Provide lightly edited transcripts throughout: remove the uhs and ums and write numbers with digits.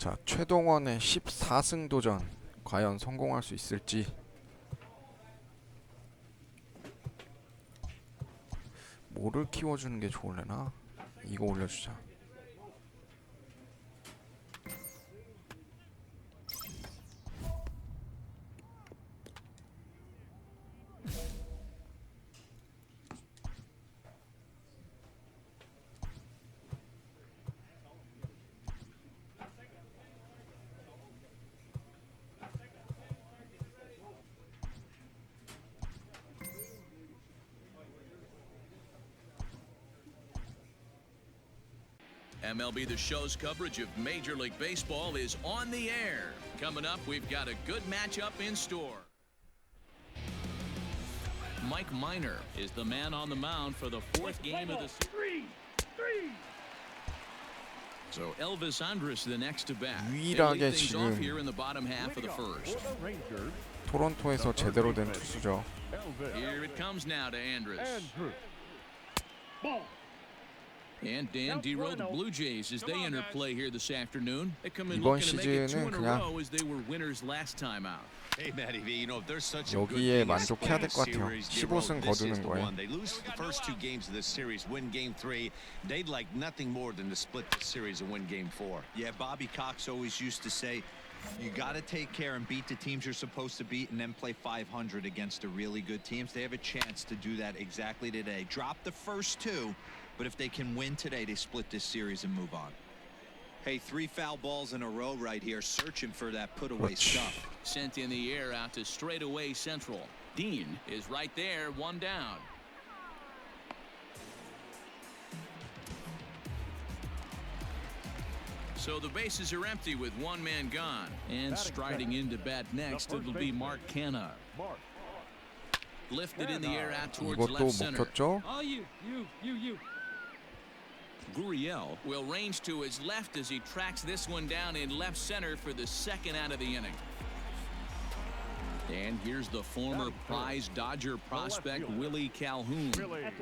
자, 최동원의 14승 도전 과연 성공할 수 있을지. 뭐를 키워주는 게 좋을래나? 이거 올려주자. MLB The Show's coverage of Major League Baseball is on the air. Coming up, we've got a good matchup in store. Mike Minor is the man on the mound for the fourth game of the series. So Elvis Andrus the next to bat. 유일하게 지금 here in the bottom half of the first. 토론토에서 제대로 된 투수죠. Here it comes now to Andrus. And Dan Dero, the Blue Jays, as they enter play here this afternoon, they come in looking to make it 2 in a row as they were winners last time out. Hey, Matty V, you know, if there's such a good 여기에 thing as 만족해야 될 것 같아요. series, 15승 this is 거두는 the 거예요. one. They lose the first 2 games of this series, win game 3. They'd like nothing more than to split the series and win game 4. Yeah, Bobby Cox always used to say, you got to take care and beat the teams you're supposed to beat and then play 500 against the really good teams. They have a chance to do that exactly today. Drop the first 2, but if they can win today, they split this series and move on. Hey, 3 foul balls in a row right here, searching for that put-away stuff. Sent in the air out to straightaway central. Dean is right there, 1 down. So the bases are empty with 1 man gone. And striding into bat next, it'll be Mark Canha. Lifted in the air out towards 이것도 left center. 먹혔죠? Gurriel will range to his left as he tracks this one down in left center for the 2nd out of the inning. And here's the former prize Dodger prospect Willie Calhoun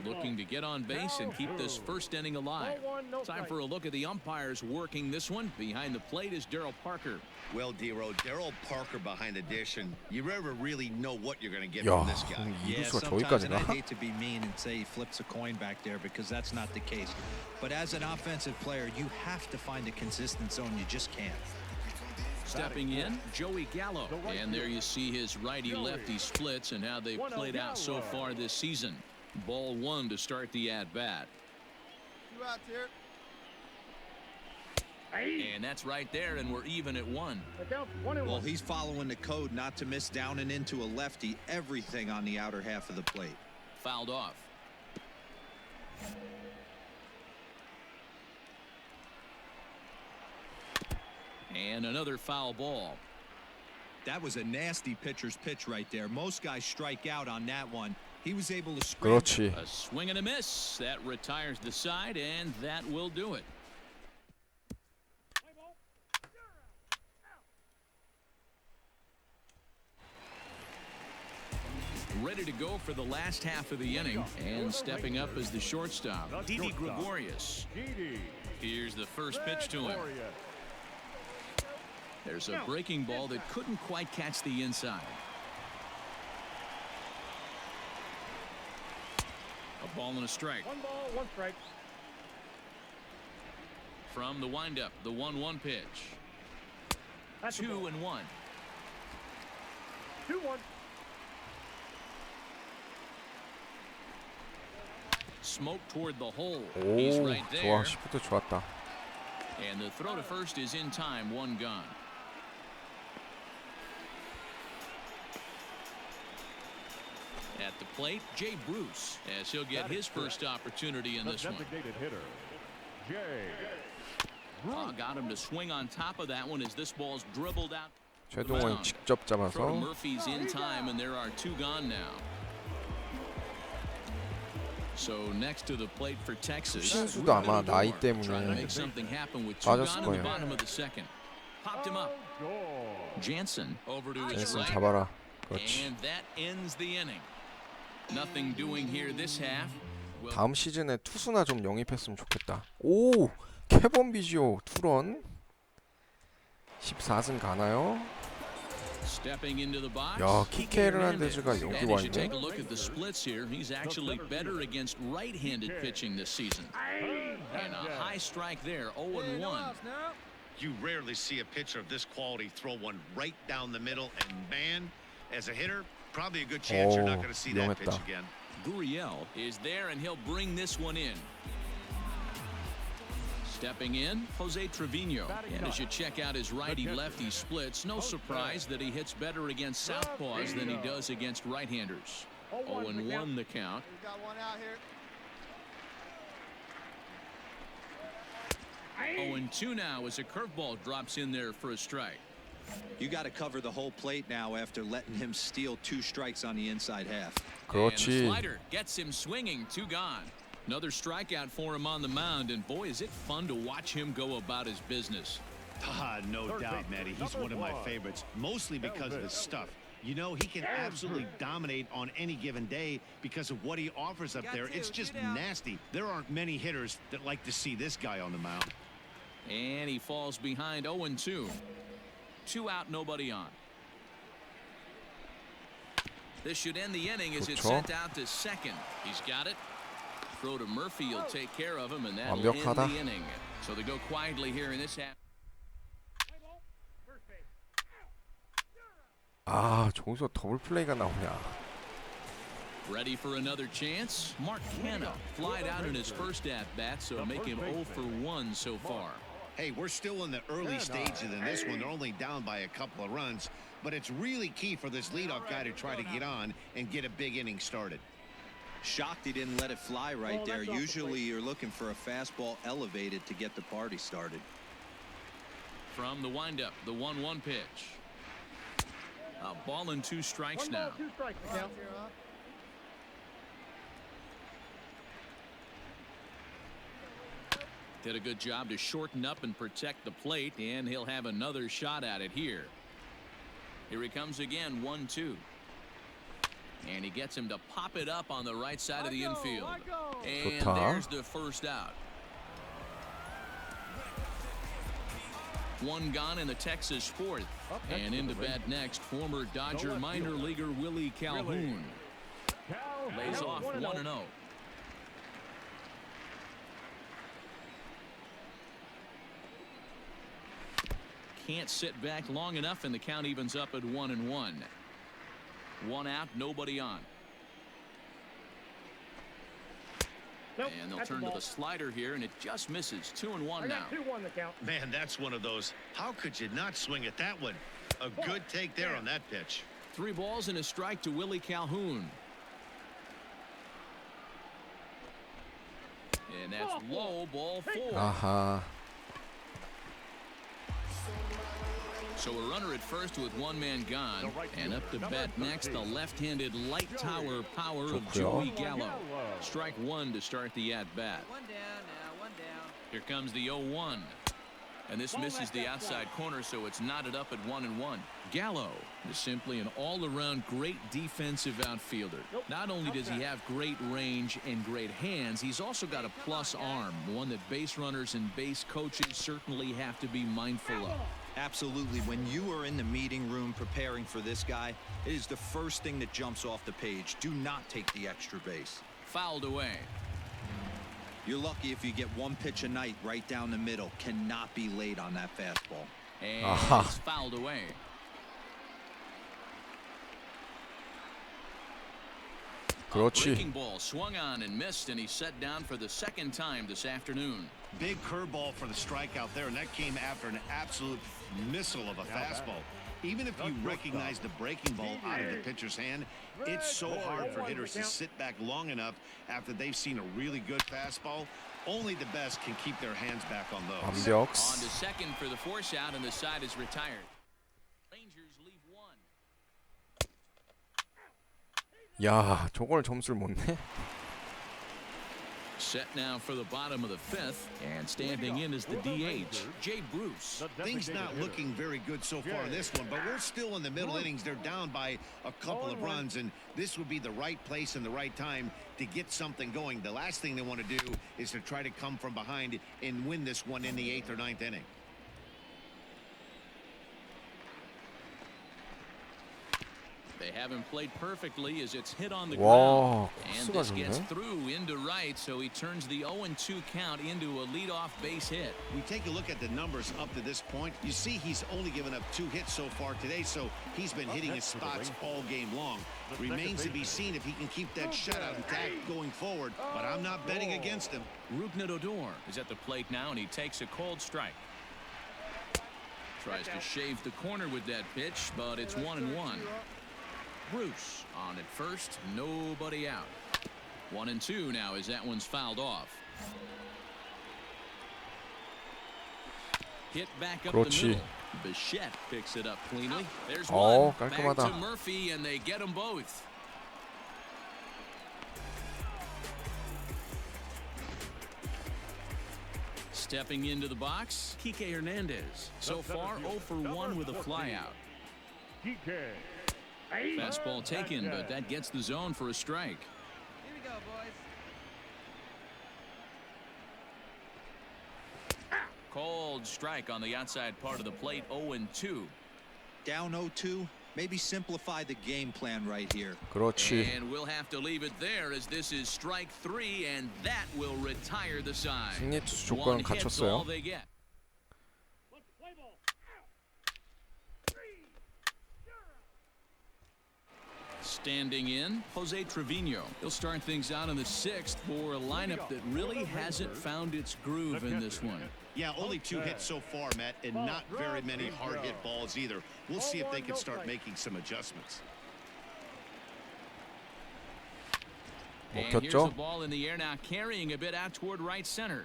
looking to get on base and keep this first inning alive. Time for a look at the umpires working this one. Behind the plate is Darryl Parker. Well, Dero, Darryl Parker behind the dish, and you never really know what you're going to get 야, from this guy. Yeah, 이루수가 sometimes, 저기까지 and I 가? hate to be mean and say he flips a coin back there because that's not the case. But as an offensive player, you have to find a consistent zone. You just can't. Stepping in, Joey Gallo. And there you see his righty-lefty splits and how they've played out so far this season. Ball 1 to start the at-bat. And that's right there, and we're even at 1. Well, he's following the code not to miss down and into a lefty. Everything on the outer half of the plate. Fouled off. And another foul ball. That was a nasty pitcher's pitch right there. Most guys strike out on that one. He was able to scramble. 그렇지. A swing and a miss. That retires the side, and that will do it. Ready to go for the last half of the inning, and stepping up as the shortstop, Didi Gregorius. Here's the first pitch to him. There's a breaking ball that couldn't quite catch the inside. A ball and a strike. 1 ball, 1 strike. From the windup, the 1-1 pitch. That's 2-1. 2-1. Smoke toward the hole. He's 오, right 좋아. there. 시프트 좋았다. And the throw to first is in time, 1 gone. At the plate, Jay Bruce, as he'll get his first opportunity in this one. Got him to swing on top of that one as this ball's dribbled out. 최동원이 직접 Throw to 잡아서 Murphy's in time, and there are 2 gone now. So next to the plate for Texas. 신수도 아마 나이 Trying to 때문에 make something happen with 2 빠졌을 gone in the 거예요. bottom of the 2nd. Popped him up. Jansen over to his 댄슨 right. 잡아라. 그렇지. And that ends the inning. Nothing doing here this half. 다음 시즌에 투수나 좀 영입했으면 좋겠다. 오, 캐본 비지오 투런. 14승 가나요? Stepping into the box. 야, 키케 헤르난데즈가 And 여기 as 와 you take 있네. a look at the splits here, he's actually better against right-handed pitching this season. And a high strike there, 0-1. You rarely see a pitcher of this quality throw one right down the middle, and man, as a hitter, probably a good chance you're not going to see that pitch 위험했다. again. Gurriel is there, and he'll bring this one in. Stepping in, Jose Trevino. And as you check out his righty-lefty splits, no surprise that he hits better against southpaws than he does against right-handers. 0-1 the count. We got one out here. 0-2 now as a curveball drops in there for a strike. You got to cover the whole plate now after letting him steal 2 strikes on the inside half. And the 그렇지. slider gets him swinging, 2 gone. Another strikeout for him on the mound, and boy, is it fun to watch him go about his business. No doubt, Matty. He's one of my favorites, mostly because of his stuff. You know, he can absolutely dominate on any given day because of what he offers up there. It's just nasty. There aren't many hitters that like to see this guy on the mound. And he falls behind 0-2. 2 out, nobody on. This should end the inning as it's 좋죠. sent out to second. He's got it. Throw to Murphy, he'll take care of him, and that'll end 완벽하다. the inning. So they go quietly here in this half. 아, 저기서 더블 플레이가 나오냐. Ready for another chance? Mark Canha flied out in his first at-bat, so make him 0 for 1 so far. Hey, we're still in the early stages in this one. They're only down by a couple of runs, but it's really key for this leadoff guy to try to get on and get a big inning started. Shocked he didn't let it fly right there. Usually you're looking for a fastball elevated to get the party started. From the windup, the 1-1 pitch. A ball and 2 strikes now. 2 strikes now. Did a good job to shorten up and protect the plate, and he'll have another shot at it here. Here he comes again, 1-2. And he gets him to pop it up on the right side of the infield. And 좋다. there's the first out. 1 gone in the Texas 4th. And into bat next, former Dodger minor leaguer Willie Calhoun. Lays off 1-0. Can't sit back long enough, and the count evens up at 1-1. 1 out, nobody on. Nope, And they'll that's a turn to ball. the slider here, and it just misses. 2-1 I now. got 2-1 the count. Man, that's one of those. How could you not swing at that one? A good take there on that pitch. 3 balls and a strike to Willie Calhoun. And that's low, ball 4. 아하. So a runner at first with 1 man gone, and up to bat next, the left-handed light tower power of 좋고요. Joey Gallo. Strike 1 to start the at-bat. 1 down now, 1 down. Here comes the 0-1. And this misses the outside corner, so it's knotted up at 1-1. Gallo is simply an all-around great defensive outfielder. Not only does he have great range and great hands, he's also got a plus arm, one that base runners and base coaches certainly have to be mindful of. Absolutely. When you are in the meeting room preparing for this guy, it is the first thing that jumps off the page. Do not take the extra base. Fouled away. You're lucky if you get 1 pitch a night right down the middle. Cannot be late on that fastball. And Aha. it's fouled away. A breaking 그렇지. ball swung on and missed, and he's set down for the 2nd time this afternoon. Big curveball for the strikeout there, and that came after an absolute missile of a fastball. Even if you recognize the breaking ball out of the pitcher's hand, it's so hard for hitters to sit back long enough after they've seen a really good fastball. Only the best can keep their hands back on those. On 완벽. to second for the force out, and the side is retired. Rangers leave 1. 야, 저걸 점수를 못 내? Set now for the bottom of the 5th, and standing in is the DH, Jay Bruce. Things not looking very good so far in this one, but we're still in the middle innings. They're down by a couple of runs, and this would be the right place and the right time to get something going. The last thing they want to do is to try to come from behind and win this one in the 8th or 9th inning. They haven't played perfectly as it's hit on the 와, ground. And 코스가 this gets 좋네. through into right, so he turns the 0-2 count into a leadoff base hit. We take a look at the numbers up to this point. You see he's only given up 2 hits so far today, so he's been hitting his spots all game long. Remains to be seen if he can keep that shutout intact going forward, but I'm not betting against him. Rougned Odor is at the plate now, and he takes a cold strike. Tries to shave the corner with that pitch, but it's 1-1. Bruce on at first, nobody out. 1-2 now as that one's fouled off. Hit back up 그렇지. the middle. Bichette picks it up cleanly. There's 어, one. Back 깔끔하다. to Murphy, and they get them both. Stepping into the box, Kike Hernandez. So far, 0 for 1 with a flyout. Fastball taken, but that gets the zone for a strike. Here we go, boys. Cold strike on the outside part of the plate, 0-2. Down 0-2. Maybe simplify the game plan right here. 그렇지. And we'll have to leave it there as this is strike 3, and that will retire the side. 승리 투수 One 조건 hit's all 갖췄어요. they get. Standing in, Jose Trevino. He'll start things out in the 6th for a lineup that really hasn't found its groove in this one. Yeah, only 2 hits so far, Matt, and not very many hard hit balls either. We'll see if they can start making some adjustments. And here's the 먹혔죠? ball in the air now, carrying a bit out toward right center.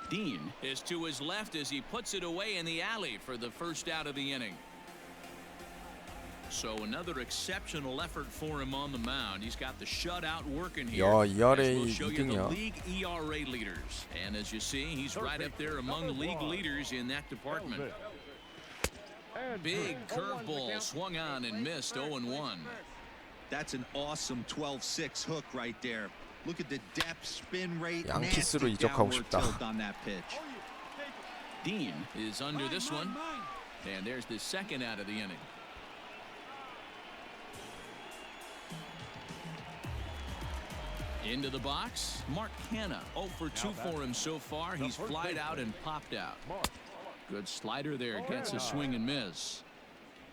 Dean is to his left as he puts it away in the alley for the first out of the inning. So another exceptional effort for him on the mound. He's got the shutout working here. 야, As ERA we'll show you the 2등이야. league ERA leaders. And as you see, he's right up there among league leaders in that department. Big curveball swung on and missed, 0-1. That's an awesome 12-6 hook right there. Look at the depth, spin rate, 양키스로 nasty 이적하고 downward 싶다. tilt on that pitch. Dean is under this one. And there's the second out of the inning. Into the box, Mark Hanna. 0 for 2 for him so far. He's flied out and popped out. Good slider there, gets a swing and miss.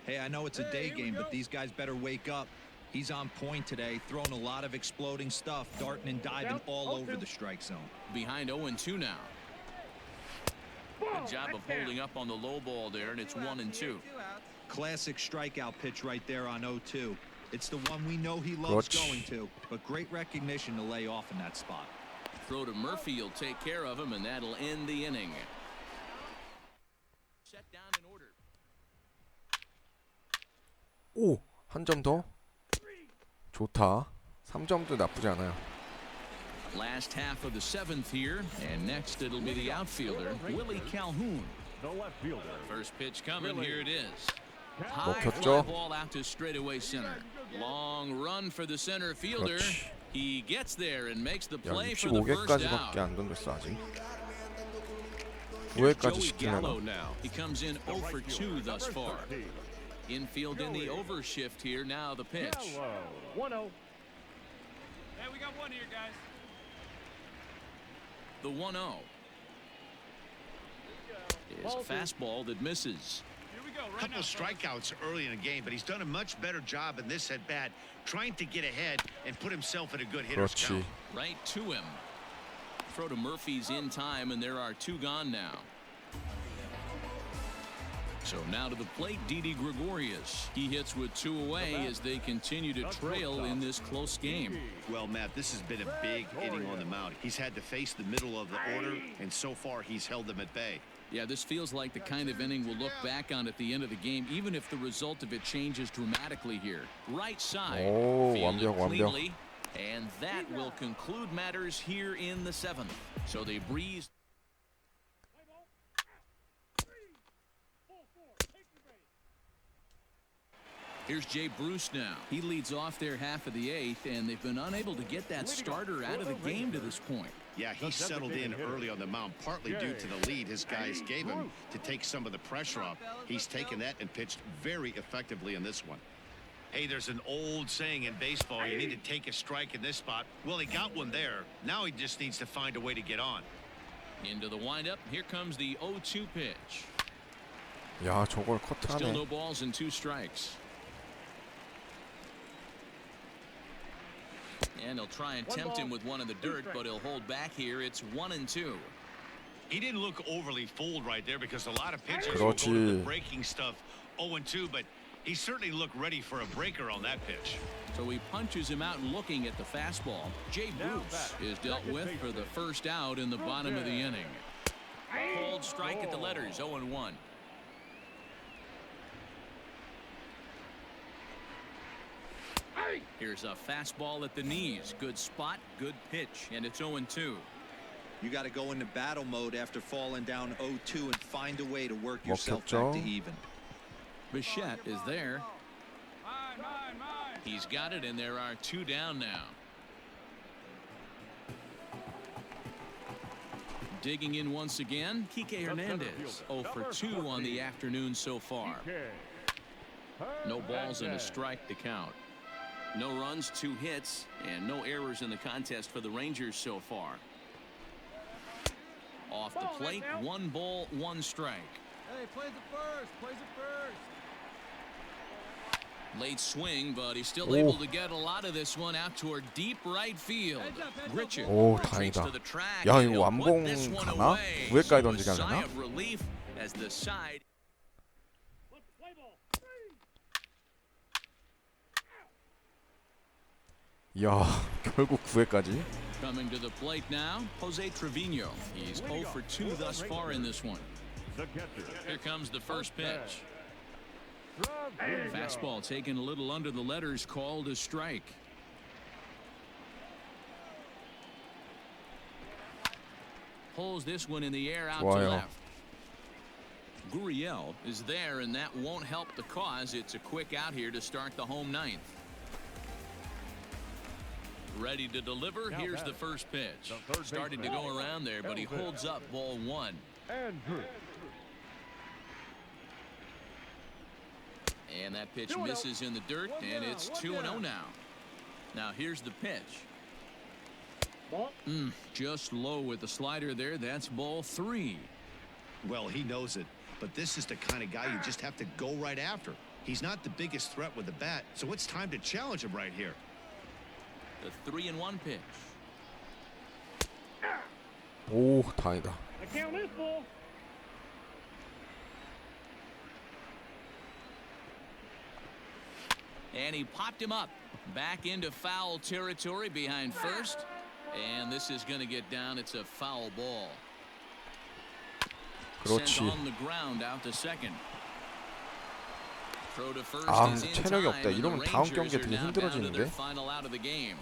Hey, I know it's a day game, but these guys better wake up. He's on point today, throwing a lot of exploding stuff, darting and diving all over the strike zone. Behind 0-2 now. Good job of holding up on the low ball there, and it's 1-2. 2 outs. Classic strikeout pitch right there on 0-2. It's the one we know he loves 그렇지. going to, but great recognition to lay off in that spot. Throw to Murphy, will take care of him, and that'll end the inning. Set down in order. 오, 한 점 더. 좋다. 3점도 나쁘지 않아요. Last half of the 7th here, and next it'll be the outfielder, Willie Calhoun. First pitch coming, here it is. High fly 먹혔죠? ball out to straightaway center. Long run for the center fielder. 그렇지. He gets there and makes the 야, play for the first65개까지밖에 out. 안 던졌어 아직. Here's 9회까지 Joey 시키려나? Gallo now. He comes in 0 for 2 thus far. Infield in the overshift here. Now the pitch. 1-0. Hey, we got one here, guys. The 1-0 is a fastball that misses. Here we go. A Right couple now, of strikeouts early in the game, but he's done a much better job in this at bat, trying to get ahead and put himself in a good hitter's 그렇지. count. Right to him. Throw to Murphy's in time, and there are 2 gone now. So now to the plate, Didi Gregorius. He hits with 2 away as they continue to trail in this close game. Well, Matt, this has been a big inning on the mound. He's had to face the middle of the order, and so far he's held them at bay. Yeah, this feels like the kind of inning we'll look back on at the end of the game, even if the result of it changes dramatically here. Right side, 오, fielded 완벽, 완벽. cleanly, and that will conclude matters here in the 7th. So they breeze. Here's Jay Bruce now. He leads off their half of the 8th, and they've been unable to get that starter out of the game to this point. Yeah, he settled in early on the mound, partly due to the lead his guys gave him to take some of the pressure off. He's taken that and pitched very effectively in this one. Hey, there's an old saying in baseball, you need to take a strike in this spot. Well, he got one there. Now he just needs to find a way to get on. Into the windup. Here comes the 0-2 pitch. 야, 저걸 Still no 커트하네. balls and 2 strikes. And he'll try and tempt him with one in the dirt, but he'll hold back here. It's 1-2. He didn't look overly fooled right there because a lot of pitchers will go to the 그렇지. breaking stuff 0-2, but he certainly looked ready for a breaker on that pitch. So he punches him out looking at the fastball. Jay Bruce is dealt with for the first out in the bottom of the inning. Cold strike at the letters, 0-1. Here's a fastball at the knees. Good spot, good pitch, and it's 0-2. You got to go into battle mode after falling down 0-2 and find a way to work yourself back to even. Bichette is there. Mine, mine, mine. He's got it, and there are 2 down now. Digging in once again, Kike Hernandez. 0 for 2 on the afternoon so far. No balls and a strike to count. No runs, 2 hits, and no errors in the contest for the Rangers so far. Off the plate, 1 ball, 1 strike. Hey, plays it first. Plays it first. Late swing, but he's still able to get a lot of this one out toward deep right field. Richard 오, retreats 다행이다. to the track, 야, and 이거 he'll put 완봉 this one 가나? away. 구회까지 So a 던지게 sigh 하려나? of relief as the side. 야, 결국 9회까지. Coming to the plate now, Jose Trevino. He's 0 for 2 thus far in this one. Here comes the first pitch. Fastball taken a little under the letters, called a strike. Pulls this one in the air out to 좋아요. left. Gurriel is there, and that won't help the cause. It's a quick out here to start the home ninth. Ready to deliver. Here's the first pitch. Started to go around there, but he holds up ball 1. And that pitch misses in the dirt, and it's 2-0 now. Now here's the pitch. Just low with the slider there. That's ball 3. Well, he knows it, but this is the kind of guy you just have to go right after. He's not the biggest threat with the bat, so it's time to challenge him right here. The 3-1 pitch. 오, 다행이다. The count is full. And he popped him up back into foul territory behind first. And this is going to get down. It's a foul ball. 그렇지. Sent on the ground out to second. Throw to first 아, is in 체력이 time, 없다. and the 이러면 다음 Rangers 경기에 are 되게 now down to 힘들어지는데. their final out of the game.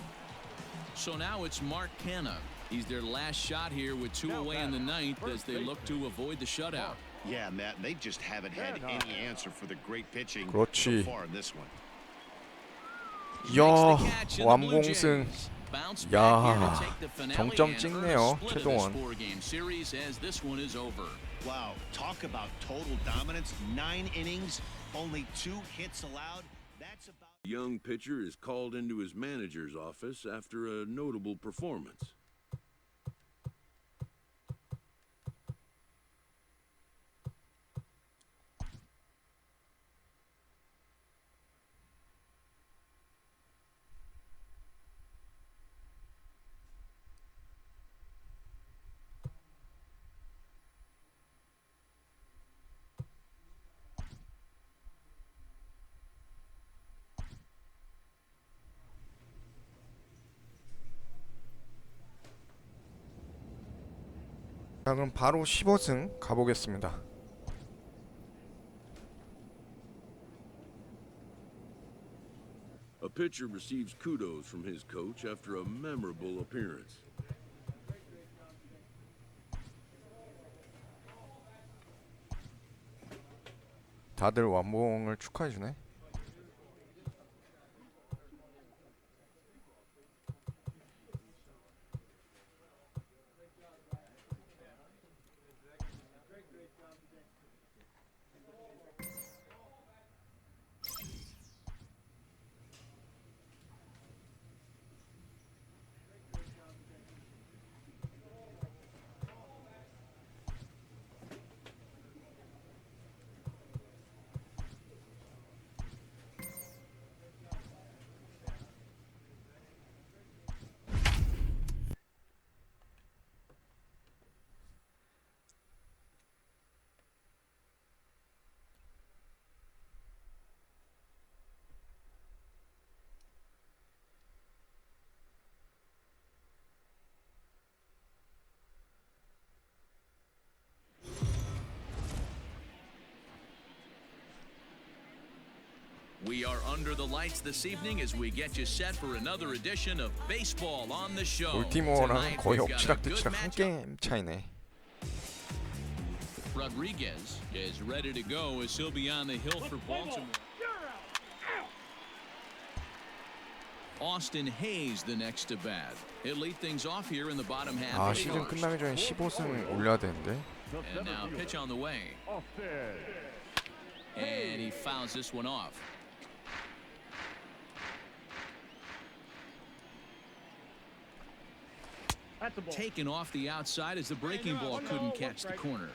So now it's Mark Canha. He's their last shot here with 2 away in the ninth as they look to avoid the shutout. Yeah, Matt, they just haven't had any answer for the great pitching 그렇지. so far in this one. 야, Makes the catch in the Blue 완봉승. Jays. Bounce 야, back here to take the finale 정점 and earn a 찍네요, split of this 최동원. 4-game series as this one is over. Wow, talk about total dominance. 9 innings, only 2 hits allowed. That's about... A young pitcher is called into his manager's office after a notable performance. 자, 그럼 바로 15승 가보겠습니다. A pitcher receives kudos from his coach after a memorable appearance. 다들 완봉을 축하해주네. We are under the lights this evening as we get you set for another edition of Baseball on the Show. 볼티모어랑 거의 Tonight, we've got a good 엎치락뒤치락 한 matchup. 게임 차이네. Rodriguez is ready to go as he'll be on the hill for Baltimore. Austin Hayes the next to bat. He'll lead things off here in the bottom half. 아 of the 시즌 first. 끝나기 전에 15승 올려야 되는데. And now pitch on the way. And he fouls this one off. That's the ball. Taken off the outside as the breaking ball couldn't catch the corner.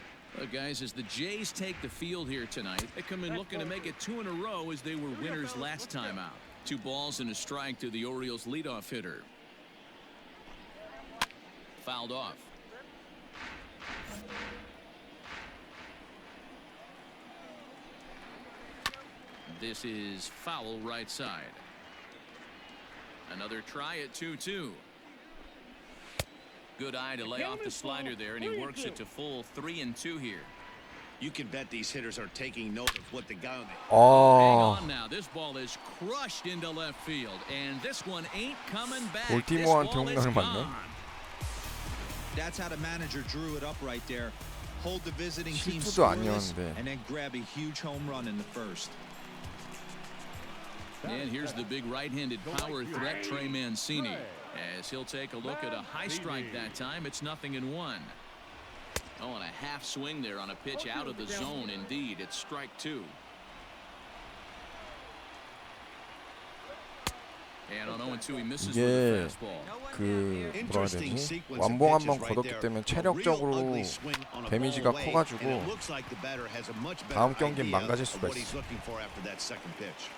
Guys, as the Jays take the field here tonight, they come in looking to make it 2 in a row as they were winners last time out. 2 balls and a strike to the Orioles leadoff hitter. Fouled off. This is foul right side. Another try at 2-2. Good eye to lay off the slider there, and he works it to full 3-2 here. You can bet these hitters are taking note of what the guy on the Hang 아 on now. This ball is crushed into left field, and this one ain't coming back. 볼티모어한테 This ball is 홈런을 맞네. gone. That's how the manager drew it up right there. Hold the visiting team 실수도 scoreless 아니었는데. and then grab a huge home run in the first. And here's the big right-handed power threat, Trey Mancini. As he'll take a look at a high strike that time, it's 0-1. Oh, and a half swing there on a pitch out of the zone. Indeed, it's strike 2. And on 0-2, he misses with 이게 the fastball. 그 뭐라 해야 interesting 되지? sequence of 완봉 한번 pitches right 거뒀기 there. 때문에 A real 체력적으로 ugly swing on a 데미지가 ball away, 커가지고 and it looks like the batter has a much better 다음 경기엔 idea 망가질 of 수가 what he's 있어. looking for after that second pitch.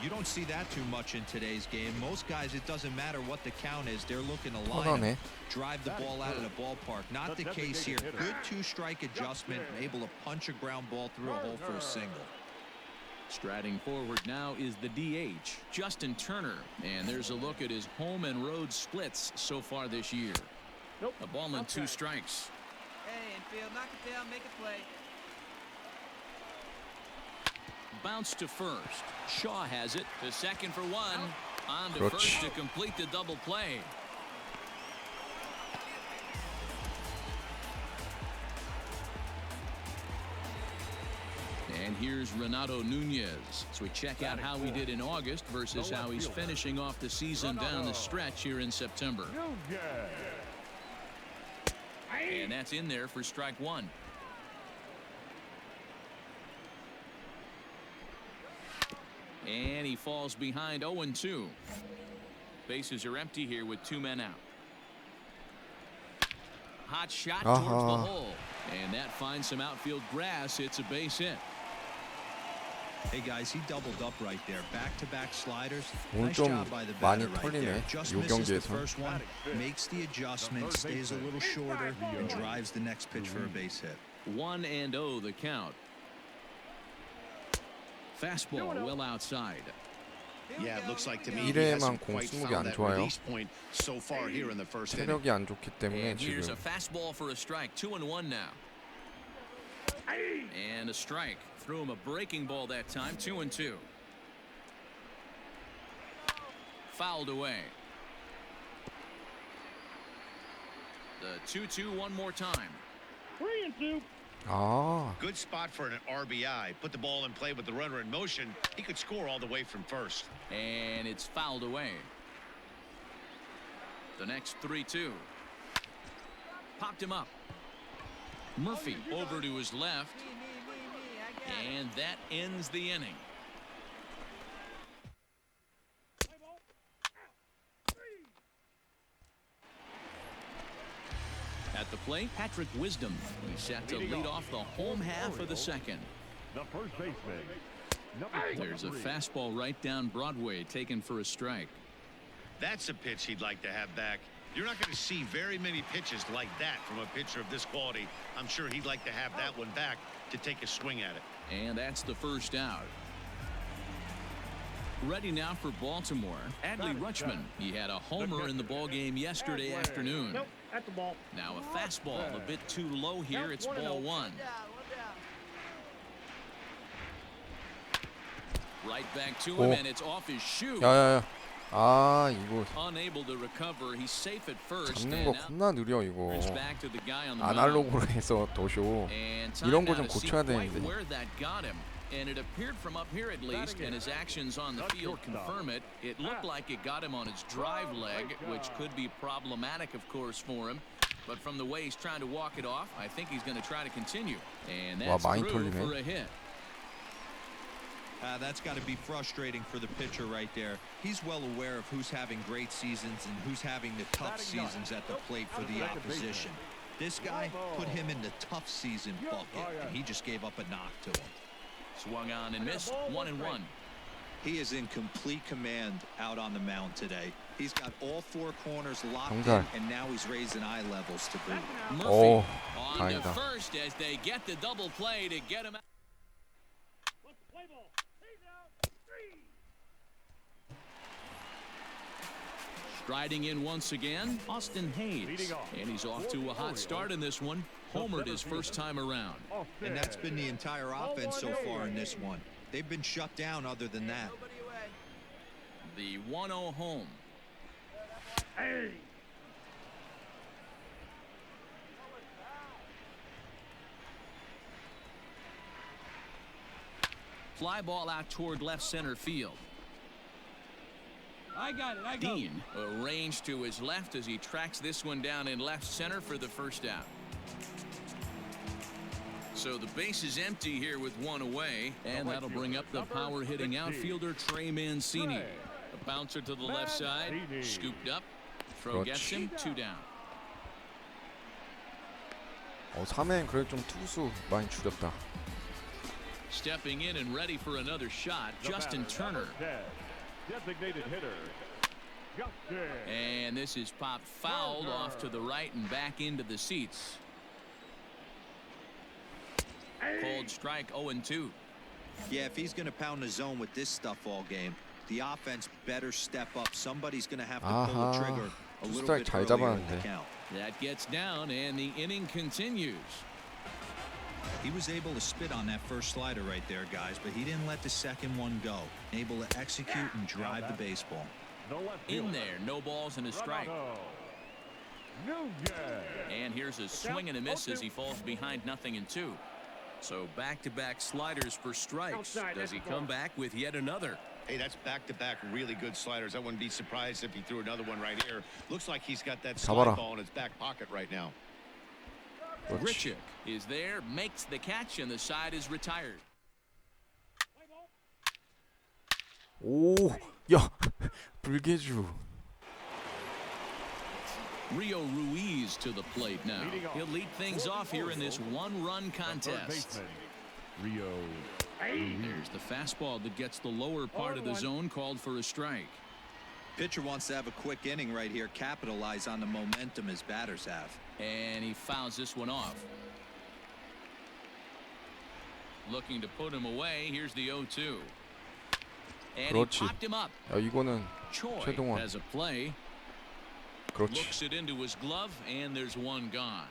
You don't see that too much in today's game. Most guys, it doesn't matter what the count is. They're looking to line 편하네. up, drive the ball out of the ballpark. Not the case here. Good 2-strike adjustment, able to punch a ground ball through a hole for a single. Striding forward now is the DH, Justin Turner. And there's a look at his home and road splits so far this year. Nope. A ball and 2 strikes. Hey, infield, knock it down, make a play. Bounce to first. Shaw has it to second for 1. On to 그렇지. first to complete the double play. And here's Renato Nunez. So we check out how he did in August versus how he's finishing off the season down the stretch here in September. And that's in there for strike 1. And he falls behind 0-2. Bases are empty here with 2 men out. Hot shot towards the 아하. hole. And that finds some outfield grass. It's a base hit. Hey guys, he doubled up right there. Back-to-back sliders. 오늘 Nice 좀 job by the 많이 batter right 털리네. there. Just 요 misses the 경기에서. first one, makes the adjustment, stays a little shorter, and drives the next pitch for a base hit. 1-0 the count. Fastball well outside. Yeah, it looks like to me he hasn't quite found that release point so far here in the first inning. 체력이 안 좋기 때문에 And here's 지금 a fastball for a strike. 2-1 now. And a strike. Threw him a breaking ball that time. 2-2. Fouled away. The 2-2 one more time. 3-2. 아 Good spot for an RBI. Put the ball in play with the runner in motion. He could score all the way from first. And it's fouled away. The next 3-2. Popped him up. Murphy over to his left. And that ends the inning. At the plate, Patrick Wisdom. He's set to lead off the home half of the second. The first baseman. There's a fastball right down Broadway taken for a strike. That's a pitch he'd like to have back. You're not going to see very many pitches like that from a pitcher of this quality. I'm sure he'd like to have that one back to take a swing at it. And that's the first out. Ready now for Baltimore. Adley Rutschman. He had a homer in the ballgame yesterday afternoon. Nope, at the ball. Now a fastball a bit too low here. It's ball 1. Right back to 오. him, and it's off his shoe. 야야야. 아 이거 Unable to recover. He's safe at first. 잡는 거 And now 겁나 느려 이거. it's back to the guy on the mound. 아날로그로 해서 더쇼. And 이런 time 거 now 좀 to see 고쳐야 quite 되는데. where that got him. And it appeared from up here at least, and his actions on the field confirm it. It looked like it got him on his drive leg, which could be problematic, of course, for him. But from the way he's trying to walk it off, I think he's going to try to continue. And that's 많이 through 털리네. for a hit. That's got to be frustrating for the pitcher right there. He's well aware of who's having great seasons and who's having the tough seasons at the plate for the opposition. This guy put him in the tough season bucket, and he just gave up a knock to him. Swung on and missed, 1-1. He is in complete command out on the mound today. He's got all four corners locked in, 정말. and now he's raising eye levels to boot. Murphy 오, on to 다행이다. first as they get the double play to get him out. Play ball. He's out. 3. Striding in once again, Austin Hayes. And he's off to a hot start in this one. Homered his first time around. And that's been the entire offense so far in this one. They've been shut down other than that. Nobody away. The 1-0 home. Hey. Fly ball out toward left center field. I got it. I got it. Dean arranged to his left as he tracks this one down in left center for the first out. So the base is empty here with one away, and that'll bring up the power hitting outfielder Trey Mancini. A bouncer to the left side, scooped up. Throw gets him, 2 down. 3회엔 그래도 좀 투수 많이 줄였다. Stepping in and ready for another shot, Justin Turner. Designated hitter. Justin. And this is popped fouled off to the right and back into the seats. Called strike 0-2. Yeah, if he's going to pound the zone with this stuff all game, the offense better step up. Somebody's going to have to pull the 아하, trigger a little 스트라이크 bit 잘 earlier in the 잡았는데. count. That gets down, and the inning continues. He was able to spit on that first slider right there, guys, but he didn't let the second one go. Able to execute and drive the baseball. The left In fielder. there, no balls and a strike. And here's a swing and a miss as he falls behind 0-2. So back-to-back sliders for strikes. Does he come back with yet another? Hey, that's back-to-back really good sliders. I wouldn't be surprised if he threw another one right here. Looks like he's got that slide 잡아라. ball in his back pocket right now. 그렇지. Rtts is there, makes the catch, and the side is retired. 오, 야, 불개주. Rio Ruiz to the plate now. He'll lead things off here in this one-run Third contest. baseman, Rio. There's the fastball that gets the lower part of the zone, called for a strike. Pitcher wants to have a quick inning right here, capitalize on the momentum his batters have. And he fouls this one off. Looking to put him away. Here's the 0-2. And he 그렇지. popped him up. 야, 이거는 Choi 최동원. has a play. 그렇지. Looks it into his glove, and there's one gone.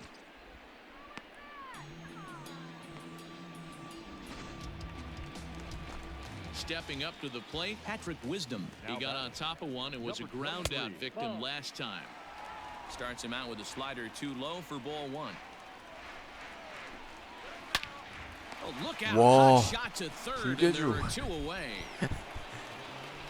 Stepping up to the plate, Patrick Wisdom. He got on top of one and was a ground out victim last time. Starts him out with a slider too low for ball 1. Oh, look out. 와, Hot shot to third, and there 불개주. are 2 away.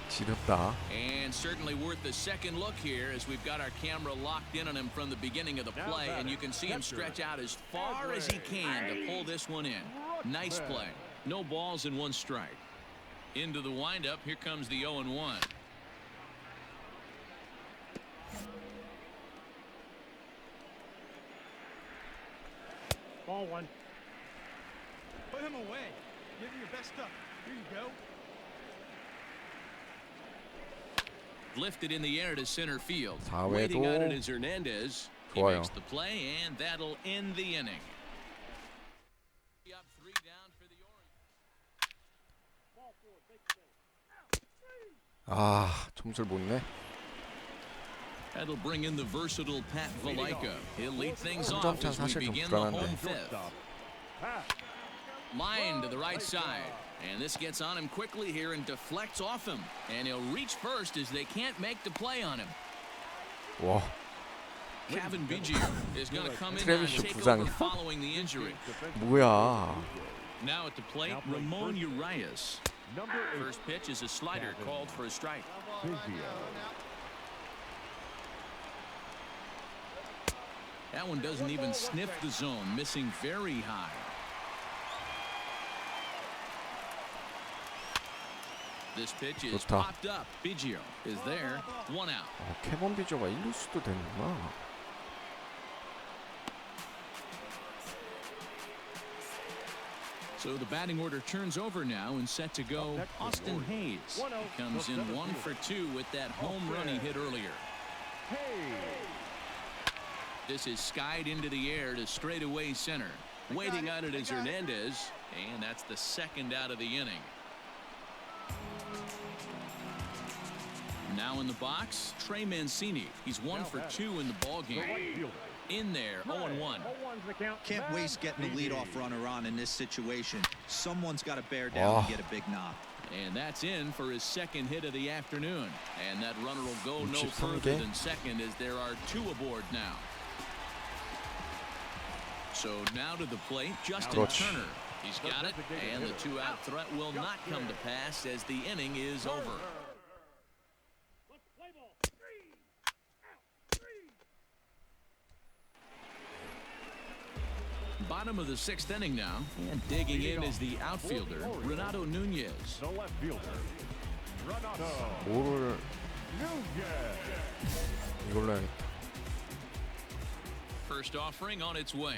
지렸다. And certainly worth the second look here as we've got our camera locked in on him from the beginning of the play, and you can see him stretch out as far as he can to pull this one in. Nice play. No balls and 1 strike. Into the windup. Here comes the 0-1. Ball 1. Put him away. Give him your best stuff. Here you go. Lifted in the air to center field. 4회도 Waiting on it is Hernandez. He 좋아요. makes the play, and that'll end the inning. Up 3 down for the Orioles. 아, 점수를 못 내. That'll bring in the versatile Pat Valaika. He'll lead things off 3점 차 as we 사실 좀 begin the 불안한데. home 5th. Line to the right side. And this gets on him quickly here and deflects off him. And he'll reach first as they can't make the play on him. 와, Kevin Biggio is going to come in and 트래비스 take 부상이야? over following the injury. 뭐야? Now at the plate, Ramon Urias. Number 8. First pitch is a slider called for a strike. Biggio. That one doesn't even sniff the zone, missing very high. This pitch is 좋다. popped up. Biggio is there. One out. 캐번 비저가 1루수도 되는구나. So the batting order turns over now and set to go. Austin Hayes. He comes in 1 for 2 with that home run he hit earlier. This is skied into the air to straightaway center. Waiting on it is Hernandez, and that's the second out of the inning. Now in the box, Trey Mancini. He's 1 for 2 in the ballgame. In there, 0-1. Can't waste getting the leadoff runner on in this situation. Someone's got to bear down and get a big knock. And that's in for his second hit of the afternoon. And that runner will go no further than second as there are 2 aboard now. So now to the plate, Justin Turner. He's got it, and the 2-out threat will not come to pass as the inning is over. Bottom of the 6th inning now, and digging in is the outfielder, Renato Nunez. The left fielder. Renato 뭐를 이걸로 해야겠다. First offering on its way.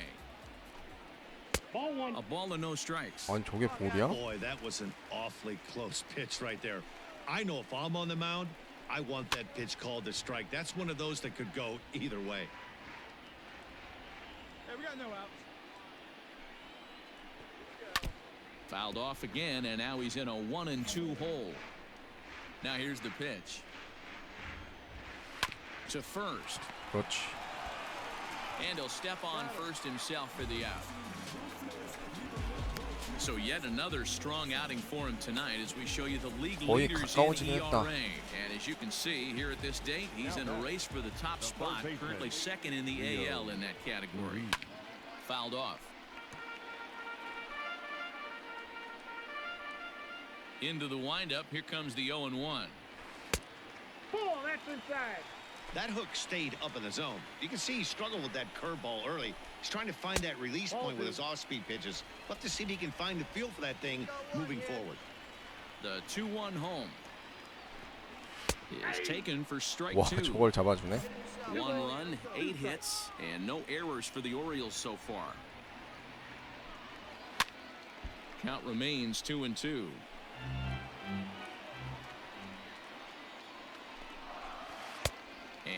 A ball and no strikes. 아니 저게 볼이야? Boy, that was an awfully close pitch right there. I know if I'm on the mound, I want that pitch called a strike. That's one of those that could go either way. Hey, we got no outs. Fouled off again, and now he's in a 1-2 hole. Now here's the pitch. To first. 그렇지. And he'll step on first himself for the out. So yet another strong outing for him tonight as we show you the league 거의 leaders in 가까워지긴 ERA. 했다. And as you can see here at this date, he's in a race for the top spot, currently second in the AL in that category. Fouled off. Into the windup, here comes the 0-1. Ball, that's inside. That hook stayed up in the zone. You can see he struggled with that curveball early. He's trying to find that release point with his off-speed pitches. We'll have to see if he can find the feel for that thing moving forward. The 2-1 home is taken for strike 와 2. 저걸 잡아주네. 1 run, 8 hits, and no errors for the Orioles so far. Count remains 2-2.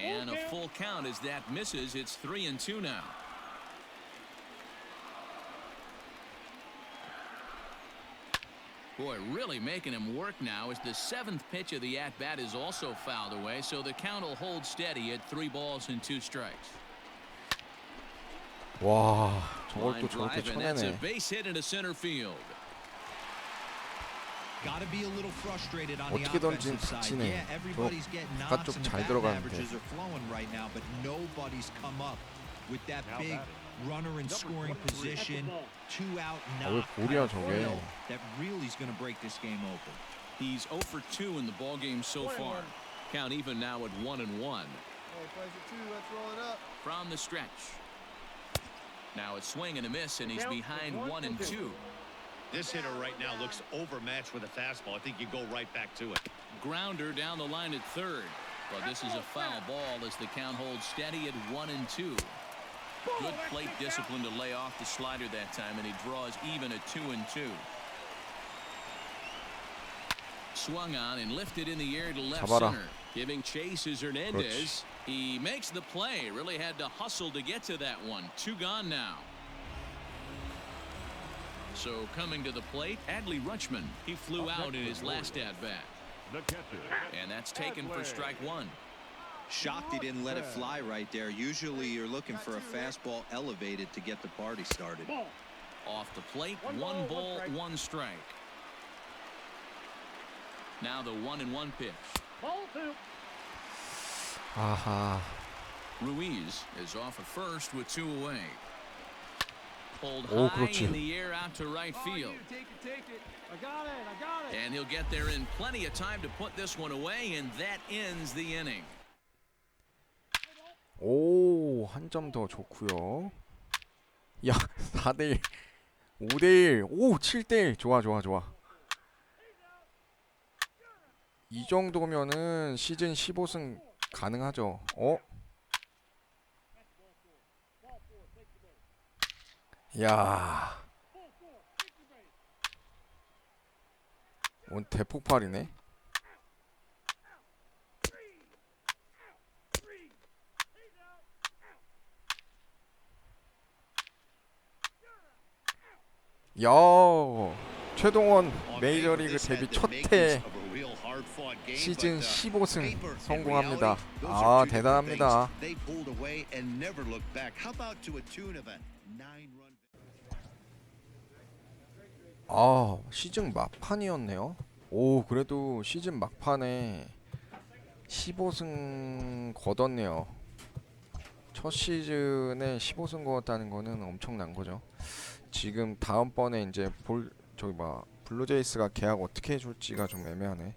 And a full count as that misses. It's 3-2 now. Boy, really making him work now as the 7th pitch of the at-bat is also fouled away, so the count will hold steady at 3 balls and 2 strikes. 와 저걸 또 Line 저렇게 drive, and that's a 쳐내네. base hit into center field. Got to be a little frustrated on the 어떻게 던진 offensive side. 다치네. Yeah, everybody's getting knocks 바깥쪽 and the 잘 batting 들어가는데. averages are flowing right now, but nobody's come up with that big runner in scoring position, 2-out 왜 knock 볼이야 저게? that really is going to break this game open. He's 0 for 2 in the ballgame so far. Count even now at 1-1. From the stretch. Now it's swing and a miss, and he's behind 1-2. This hitter right now looks overmatched with a fastball. I think you go right back to it. Grounder down the line at third. But this is a foul ball as the count holds steady at 1-2. Good plate discipline to lay off the slider that time, and he draws even at 2-2. Swung on and lifted in the air to left 잡아라. center. Giving chase is Hernandez. He makes the play. Really had to hustle to get to that one. 2 gone now. So coming to the plate, Adley Rutschman. He flew out in his last at-bat. The catcher. And that's taken for strike 1. Shocked he didn't let it fly right there. Usually you're looking for a fastball elevated to get the party started. Off the plate, 1 ball, 1 strike. Now the 1-1 pitch. Ball two. 아하. Ruiz is off at first with 2 away. Pulled 오, high 그렇지. in the air out to right Oh, field. you take it. I got it. And he'll get there in plenty of time to put this one away, and that ends the inning. 오, 한 점 더 좋고요. 야, 4대1, 5대1, 오, 7대1. 좋아, 좋아, 좋아. 이 정도면은 시즌 15승 가능하죠. 어? 야, 오늘 대폭발이네. 야, 최동원 메이저리그 데뷔 첫해 시즌 15승 성공합니다. 아, 대단합니다. 아, 시즌 막판이었네요. 오, 그래도 시즌 막판에 15승 거뒀네요. 첫 시즌에 15승 거뒀다는 거는 엄청난 거죠. 지금 다음번에 이제 블루제이스가 계약 어떻게 해줄지가 좀 애매하네.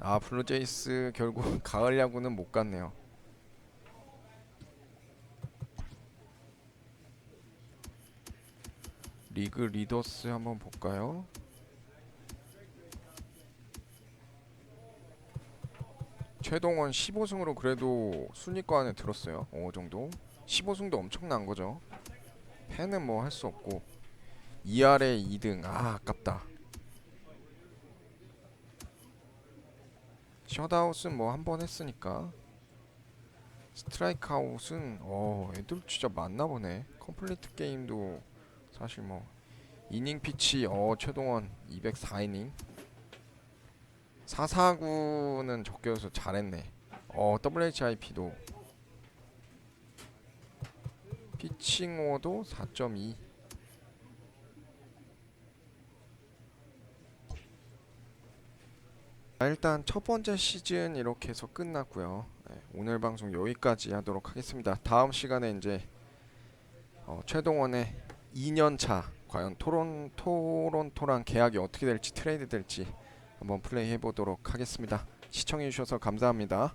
아, 블루제이스 결국 가을 야구는 못 갔네요. 리그 리더스 한번 볼까요? 최동원 15승으로 그래도 순위권 안에 들었어요. 어느 정도. 15승도 엄청난 거죠. 팬은 뭐 할 수 없고. 2할에 2등. 아, 아깝다. 셧아웃은 뭐 한 번 했으니까. 스트라이크 아웃은 애들 진짜 많나 보네. 컴플리트 게임도 사실 뭐 이닝 피치 최동원 204이닝 449는 적게여서 잘했네. WHIP도 피칭워도 4.2. 일단 첫 번째 시즌 이렇게 해서 끝났고요. 네, 오늘 방송 여기까지 하도록 하겠습니다. 다음 시간에 이제 최동원의 2년차 과연 토론토랑 계약이 어떻게 될지 트레이드 될지 한번 플레이 해보도록 하겠습니다. 시청해주셔서 감사합니다.